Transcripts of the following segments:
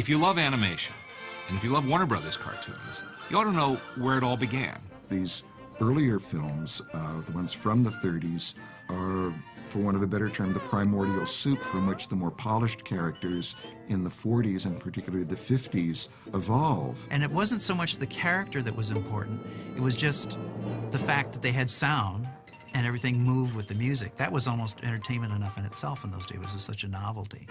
If you love animation, and if you love Warner Brothers cartoons, you ought to know where it all began. These earlier films, the ones from the 30s, are, for want of a better term, the primordial soup from which the more polished characters in the 40s and particularly the 50s evolve. And it wasn't so much the character that was important, it was just the fact that they had sound and everything moved with the music. That was almost entertainment enough in itself in those days. It was such a novelty.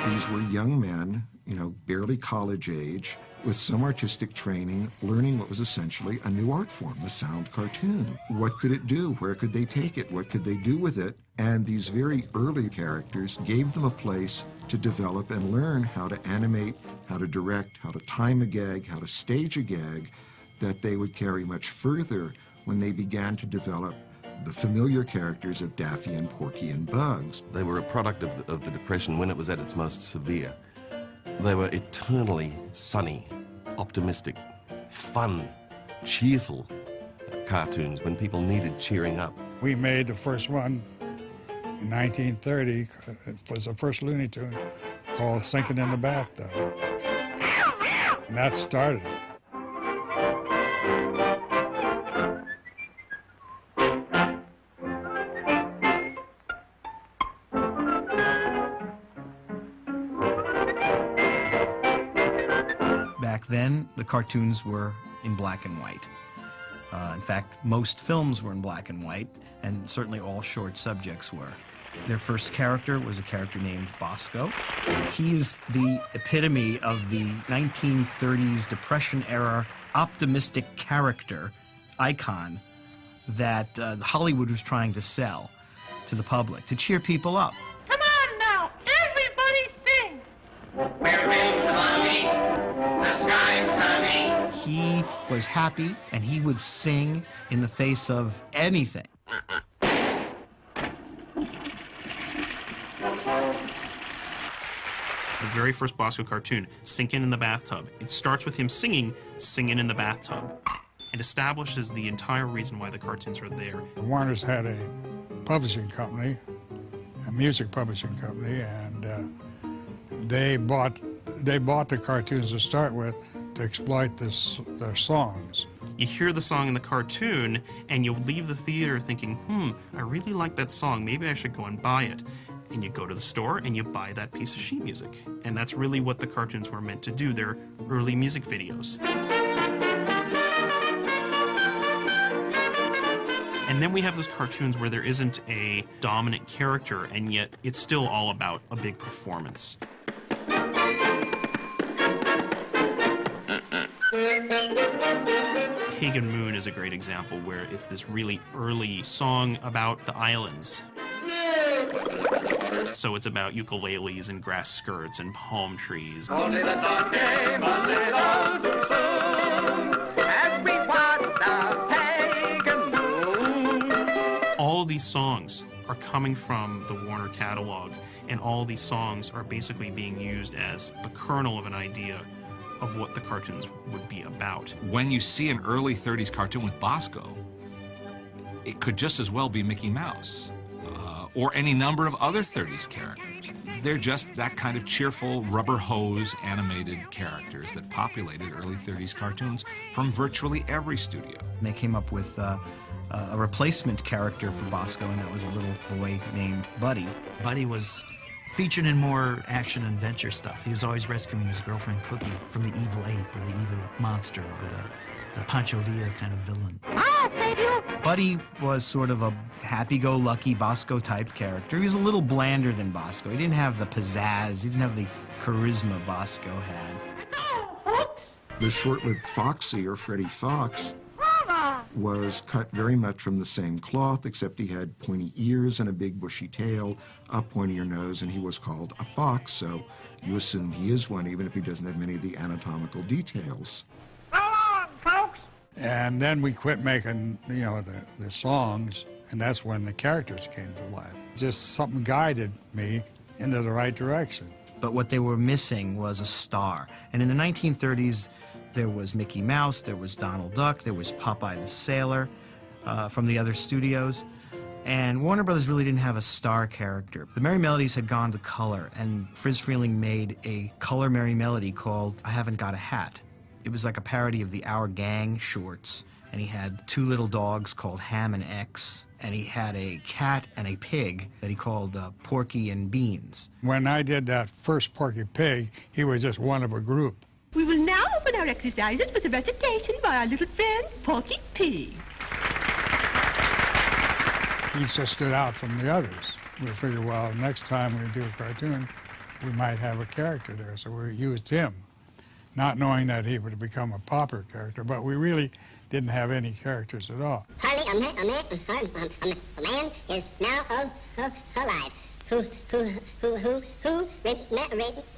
These were young men, you know, barely college age, with some artistic training, learning what was essentially a new art form, the sound cartoon. What could it do? Where could they take it? What could they do with it? And these very early characters gave them a place to develop and learn how to animate, how to direct, how to time a gag, how to stage a gag, that they would carry much further when they began to develop the familiar characters of Daffy and Porky and Bugs. They were a product of the Depression when it was at its most severe. They were eternally sunny, optimistic, fun, cheerful cartoons when people needed cheering up. We made the first one in 1930. It was the first Looney Tune called Sinking in the Bathtub. And that started it. Back then, the cartoons were in black and white. In fact, most films were in black and white, and certainly all short subjects were. Their first character was a character named Bosko. He's the epitome of the 1930s Depression-era optimistic character icon that Hollywood was trying to sell to the public, to cheer people up. Come on now, everybody sing! We're in the money, the sky's sunny. He was happy, and he would sing in the face of anything. The very first Bosko cartoon, Sinkin' in the Bathtub, it starts with him singing in the Bathtub, and establishes the entire reason why the cartoons are there. Warner's had a publishing company, a music publishing company, and they bought the cartoons to start with to exploit their songs. You hear the song in the cartoon, and you'll leave the theater thinking, I really like that song, maybe I should go and buy it. And you go to the store and you buy that piece of sheet music. And that's really what the cartoons were meant to do. They're early music videos. And then we have those cartoons where there isn't a dominant character, and yet it's still all about a big performance. Pagan Moon is a great example where it's this really early song about the islands. So it's about ukuleles and grass skirts and palm trees. Only the dawn came, only those who soon, as we watched the pagan moon. All of these songs are coming from the Warner catalog, and all of these songs are basically being used as the kernel of an idea of what the cartoons would be about. When you see an early 30s cartoon with Bosko, it could just as well be Mickey Mouse. Or any number of other 30s characters. They're just that kind of cheerful, rubber hose animated characters that populated early 30s cartoons from virtually every studio. They came up with a replacement character for Bosko, and that was a little boy named Buddy. Buddy was featured in more action and adventure stuff. He was always rescuing his girlfriend Cookie from the evil ape or the evil monster or the Pancho Villa kind of villain. I'll save you! Buddy was sort of a happy-go-lucky Bosko-type character. He was a little blander than Bosko. He didn't have the pizzazz, he didn't have the charisma Bosko had. The short-lived Foxy, or Freddie Fox, was cut very much from the same cloth, except he had pointy ears and a big bushy tail, a pointier nose, and he was called a fox, so you assume he is one, even if he doesn't have many of the anatomical details. And then we quit making, you know, the songs, and that's when the characters came to life. Just something guided me into the right direction. But what they were missing was a star. And in the 1930s, there was Mickey Mouse, there was Donald Duck, there was Popeye the Sailor. from the other studios. And Warner Brothers really didn't have a star character. The Merry Melodies had gone to color, and Friz Freleng made a color Merry Melody called I Haven't Got a Hat. It was like a parody of the Our Gang shorts, and he had two little dogs called Ham and X, and he had a cat and a pig that he called Porky and Beans. When I did that first Porky Pig, he was just one of a group. We will now open our exercises with a recitation by our little friend, Porky Pig. He just stood out from the others. We figured, well, next time we do a cartoon, we might have a character there, so we used him, not knowing that he would become a popular character, but we really didn't have any characters at all. Hardly a man is now alive who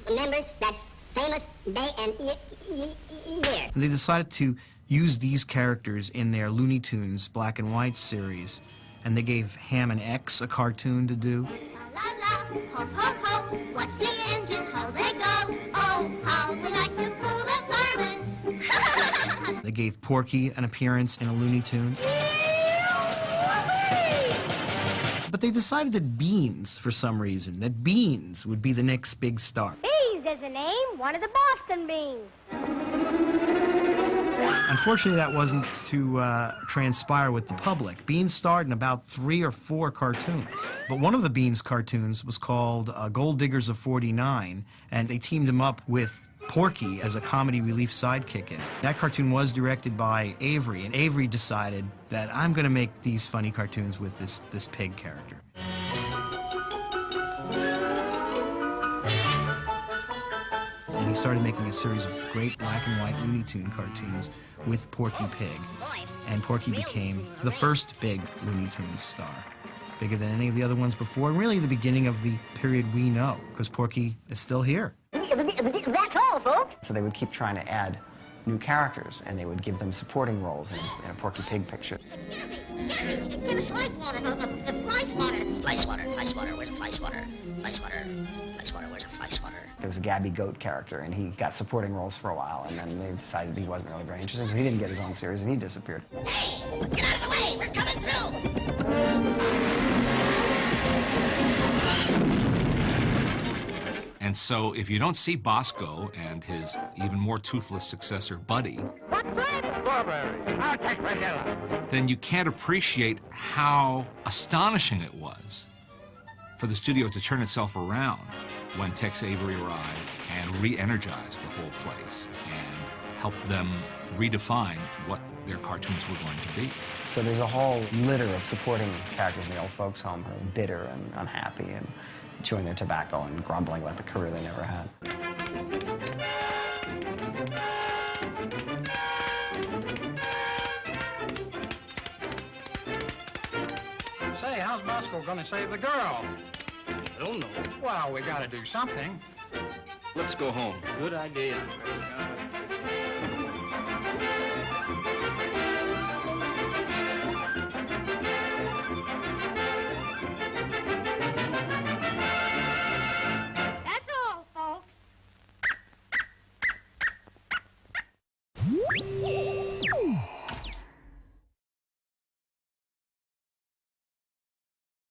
remembers that famous day and year. And they decided to use these characters in their Looney Tunes black and white series, and they gave Ham and X a cartoon to do. La la, ho ho ho, watch the engine, how they go. Oh, how we like to fool a carbon. They gave Porky an appearance in a Looney Tune. But they decided that Beans, for some reason, that Beans would be the next big star. Beans is the name, one of the Boston beans. Unfortunately, that wasn't to transpire with the public. Beans starred in about 3 or 4 cartoons. But one of the Beans cartoons was called Gold Diggers of 49, and they teamed him up with Porky as a comedy relief sidekick in it. That cartoon was directed by Avery, and Avery decided that I'm going to make these funny cartoons with this pig character. And he started making a series of great black and white Looney Tune cartoons with Porky Pig. And Porky became the first big Looney Tunes star, bigger than any of the other ones before, and really the beginning of the period we know, because Porky is still here. That's all, folks. So they would keep trying to add new characters, and they would give them supporting roles in a Porky Pig picture. Give us life water, fly swatter. Fly swatter, where's a fly swatter? Fly swatter, where's a fly swatter? There was a Gabby Goat character, and he got supporting roles for a while, and then they decided he wasn't really very interesting, so he didn't get his own series, and he disappeared. Hey, get out of the way, we're coming through. And so if you don't see Bosko and his even more toothless successor, Buddy, Strawberry. I'll take vanilla. then you can't appreciate how astonishing it was for the studio to turn itself around when Tex Avery arrived and re-energized the whole place and helped them redefine what their cartoons were going to be. So there's a whole litter of supporting characters in the old folks' home who are bitter and unhappy and chewing their tobacco and grumbling about the career they never had. Say, how's Bosko gonna save the girl? I don't know. Well, we gotta do something. Let's go home. Good idea.